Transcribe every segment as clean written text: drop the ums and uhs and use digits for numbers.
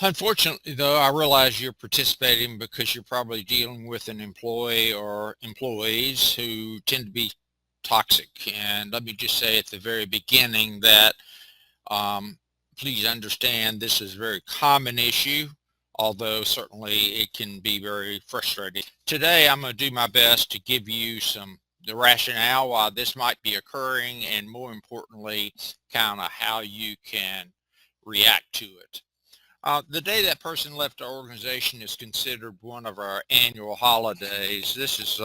Unfortunately, though, I realize you're participating because you're probably dealing with an employee or employees who tend to be toxic. And let me just say at the very beginning that um, please understand this is a very common issue, although certainly it can be very frustrating. Today, I'm going to do my best to give you the rationale why this might be occurring, and more importantly, kind of how you can react to it. The day that person left our organization is considered one of our annual holidays. This is,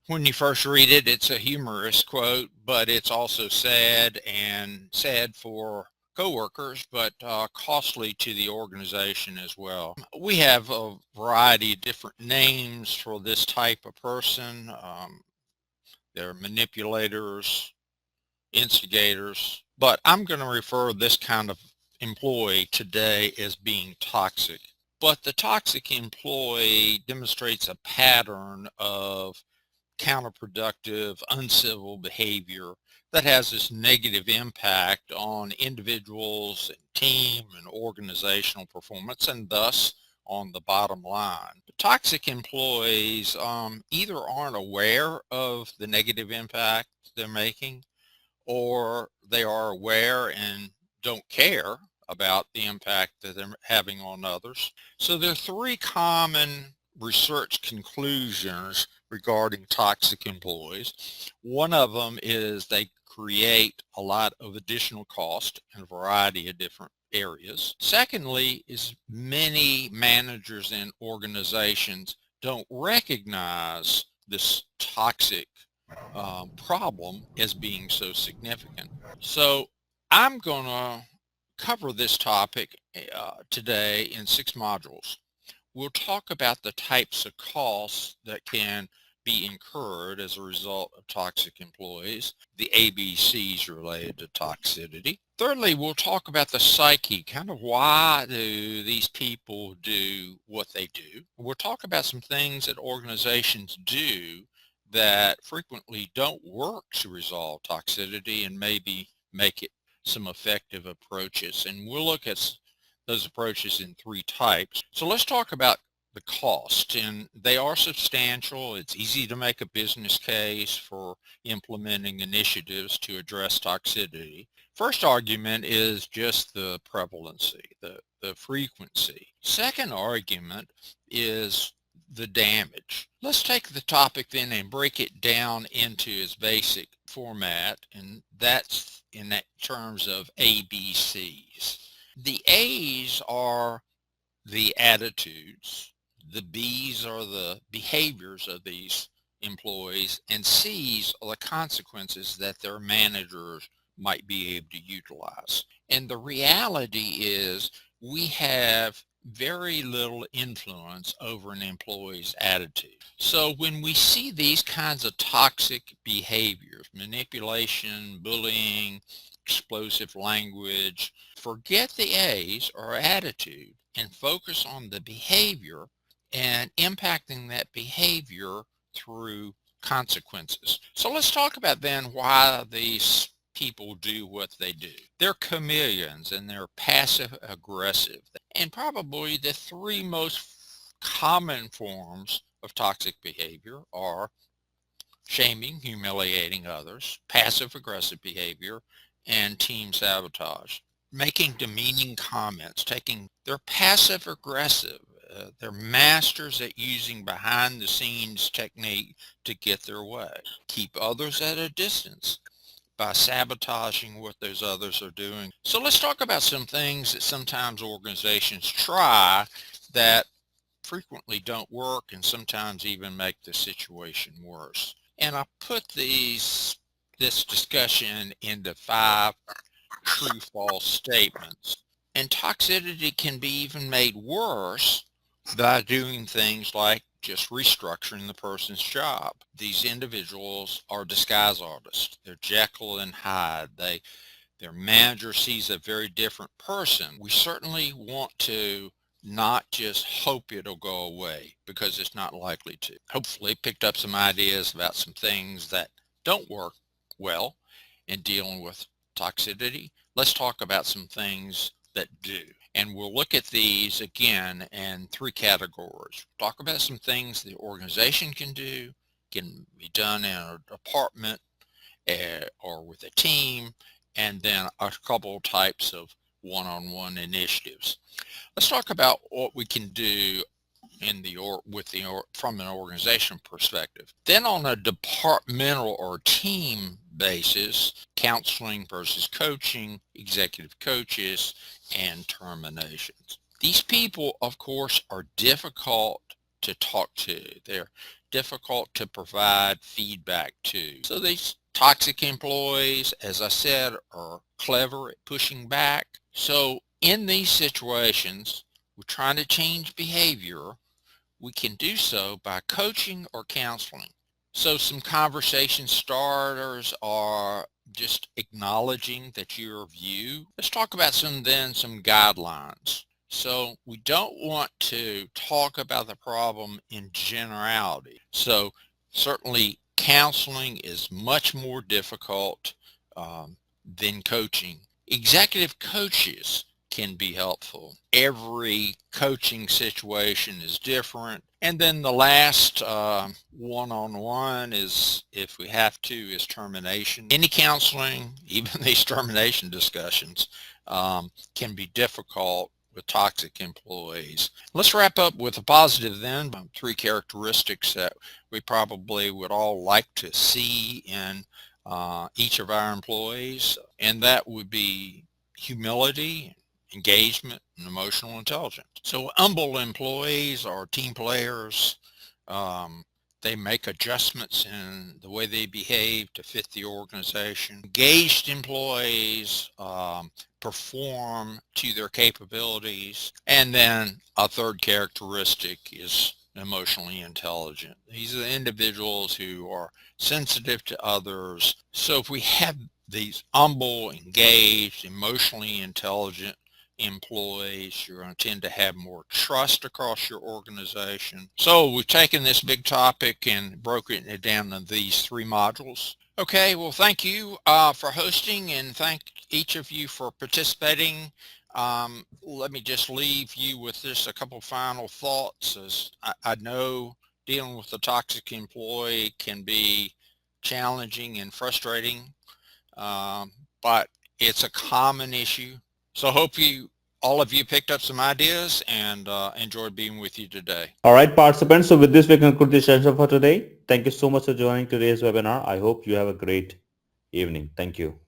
when you first read it, it's a humorous quote, but it's also sad, and sad for coworkers, but costly to the organization as well. We have a variety of different names for this type of person. They're manipulators, instigators, but I'm going to refer this kind of employee today as being toxic. But the toxic employee demonstrates a pattern of counterproductive, uncivil behavior that has this negative impact on individuals and team and organizational performance, and thus on the bottom line. Toxic employees either aren't aware of the negative impact they're making, or they are aware and don't care about the impact that they're having on others. So there are three common research conclusions regarding toxic employees. One of them is they create a lot of additional cost in a variety of different areas. Secondly is many managers and organizations don't recognize this toxic problem as being so significant. So I'm going to cover this topic today in 6 modules. We'll talk about the types of costs that can be incurred as a result of toxic employees, the ABCs related to toxicity. Thirdly, we'll talk about the psyche, kind of why do these people do what they do. We'll talk about some things that organizations do that frequently don't work to resolve toxicity and maybe make it some effective approaches. And we'll look at those approaches in 3 types. So let's talk about the cost, and they are substantial. It's easy to make a business case for implementing initiatives to address toxicity. First argument is just the prevalency, the frequency. Second argument is the damage. Let's take the topic then and break it down into its basic format, and that's in that terms of ABCs. The A's are the attitudes, the B's are the behaviors of these employees, and C's are the consequences that their managers might be able to utilize. And the reality is we have very little influence over an employee's attitude. So when we see these kinds of toxic behaviors, manipulation, bullying, explosive language, forget the A's or attitude and focus on the behavior and impacting that behavior through consequences. So let's talk about then why these people do what they do. They're chameleons and they're passive aggressive. And probably the 3 most common forms of toxic behavior are shaming, humiliating others, passive aggressive behavior, and team sabotage. Making demeaning comments, they're passive aggressive. They're masters at using behind the scenes technique to get their way. Keep others at a distance by sabotaging what those others are doing. So let's talk about some things that sometimes organizations try that frequently don't work and sometimes even make the situation worse. And I put this discussion into 5 true-false statements. And toxicity can be even made worse by doing things like just restructuring the person's job. These individuals are disguise artists. They're Jekyll and Hyde. Their manager sees a very different person. We certainly want to not just hope it'll go away, because it's not likely to. Hopefully picked up some ideas about some things that don't work well in dealing with toxicity. Let's talk about some things that do. And we'll look at these again in three categories. We'll talk about some things the organization can do, can be done in a department or with a team, and then a couple of types of one-on-one initiatives. Let's talk about what we can do from an organization perspective. Then on a departmental or team basis, counseling versus coaching, executive coaches, and terminations. These people, of course, are difficult to talk to. They're difficult to provide feedback to. So these toxic employees, as I said, are clever at pushing back. So in these situations, we're trying to change behavior. We can do so by coaching or counseling. So some conversation starters are just acknowledging that you're of view. Let's talk about some guidelines. So we don't want to talk about the problem in generality. So certainly counseling is much more difficult than coaching. Executive coaches can be helpful. Every coaching situation is different. And then the last one-on-one is, if we have to, is termination. Any counseling, even these termination discussions, can be difficult with toxic employees. Let's wrap up with a positive then. Three characteristics that we probably would all like to see in each of our employees, and that would be humility, engagement, and emotional intelligence. So humble employees are team players. They make adjustments in the way they behave to fit the organization. Engaged employees perform to their capabilities. And then a third characteristic is emotionally intelligent. These are the individuals who are sensitive to others. So if we have these humble, engaged, emotionally intelligent employees, you're going to tend to have more trust across your organization. So we've taken this big topic and broken it down into these three modules. Okay, well, thank you for hosting, and thank each of you for participating. Let me just leave you with just a couple final thoughts. As I know dealing with a toxic employee can be challenging and frustrating, but it's a common issue. So hope all of you picked up some ideas and enjoyed being with you today. All right, participants. So with this, we conclude the session for today. Thank you so much for joining today's webinar. I hope you have a great evening. Thank you.